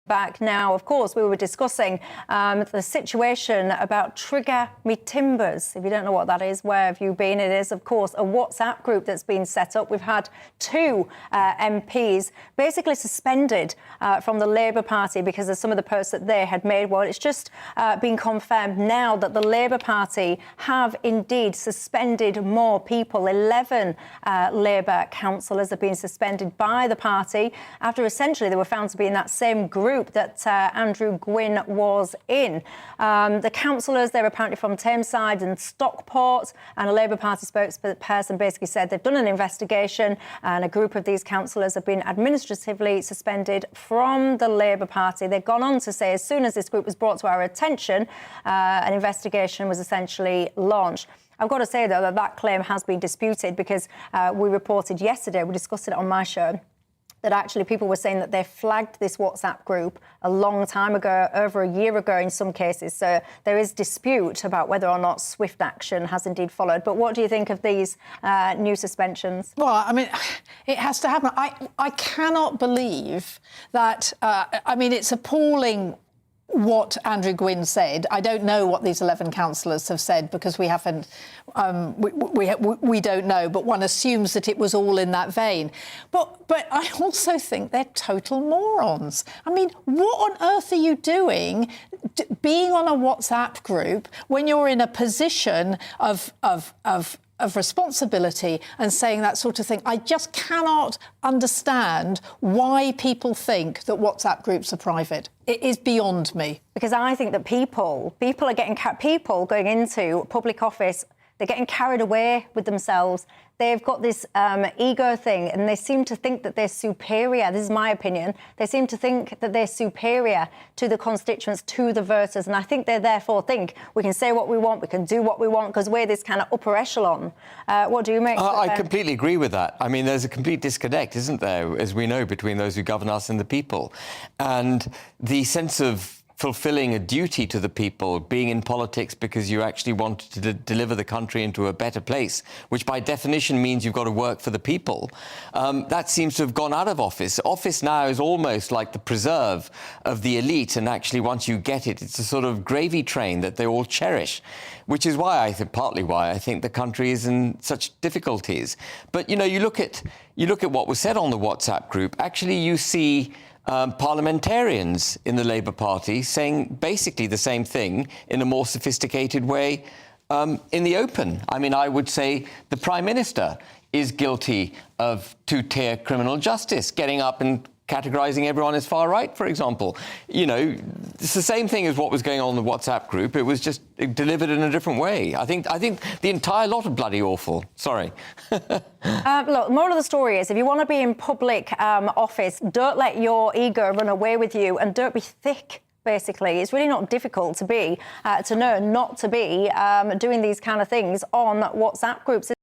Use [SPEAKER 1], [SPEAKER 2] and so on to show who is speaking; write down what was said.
[SPEAKER 1] Back now, of course, we were discussing the situation about Trigger Me Timbers. If you don't know what that is, where have you been? It is, of course, a WhatsApp group that's been set up. We've had two MPs basically suspended from the Labour Party because of some of the posts that they had made. Well, it's just been confirmed now that the Labour Party have indeed suspended more people. 11 Labour councillors have been suspended by the party after essentially they were found to be in that same group that Andrew Gwynn was in. The councillors, they're apparently from Tameside and Stockport, and a Labour Party spokesperson basically said they've done an investigation and a group of these councillors have been administratively suspended from the Labour Party. They've gone on to say as soon as this group was brought to our attention, an investigation was essentially launched. I've got to say, though, that claim has been disputed because we reported yesterday, we discussed it on my show, that actually people were saying that they flagged this WhatsApp group a long time ago, over a year ago in some cases. So there is dispute about whether or not swift action has indeed followed. But what do you think of these new suspensions?
[SPEAKER 2] Well, I mean, it has to happen. I cannot believe that. I mean, it's appalling what Andrew Gwynn said. I don't know what these 11 councillors have said because we haven't, we don't know, but one assumes that it was all in that vein. But I also think they're total morons. I mean, what on earth are you doing being on a WhatsApp group when you're in a position of responsibility and saying that sort of thing? I just cannot understand why people think that WhatsApp groups are private. It is beyond me.
[SPEAKER 1] Because I think that people are getting, people going into public office, they're getting carried away with themselves. They've got this ego thing and they seem to think that they're superior. This is my opinion. They seem to think that they're superior to the constituents, to the voters. And I think they therefore think we can say what we want, we can do what we want because we're this kind of upper echelon. What do you make?
[SPEAKER 3] I completely agree with that. I mean, there's a complete disconnect, isn't there, as we know, between those who govern us and the people. And the sense of fulfilling a duty to the people, being in politics because you actually want to deliver the country into a better place, which by definition means you've got to work for the people, that seems to have gone out of office. Office now is almost like the preserve of the elite, and actually once you get it, it's a sort of gravy train that they all cherish, which is why I think, partly why I think the country is in such difficulties. But, you know, you look at what was said on the WhatsApp group, actually you see parliamentarians in the Labour Party saying basically the same thing in a more sophisticated way in the open. I mean, I would say the Prime Minister is guilty of two-tier criminal justice, getting up and categorising everyone as far right, for example. You know, it's the same thing as what was going on in the WhatsApp group. It was just delivered in a different way. I think the entire lot of bloody awful. Sorry.
[SPEAKER 1] Look, moral of the story is if you want to be in public office, don't let your ego run away with you and don't be thick. Basically, it's really not difficult to know not to be doing these kind of things on WhatsApp groups.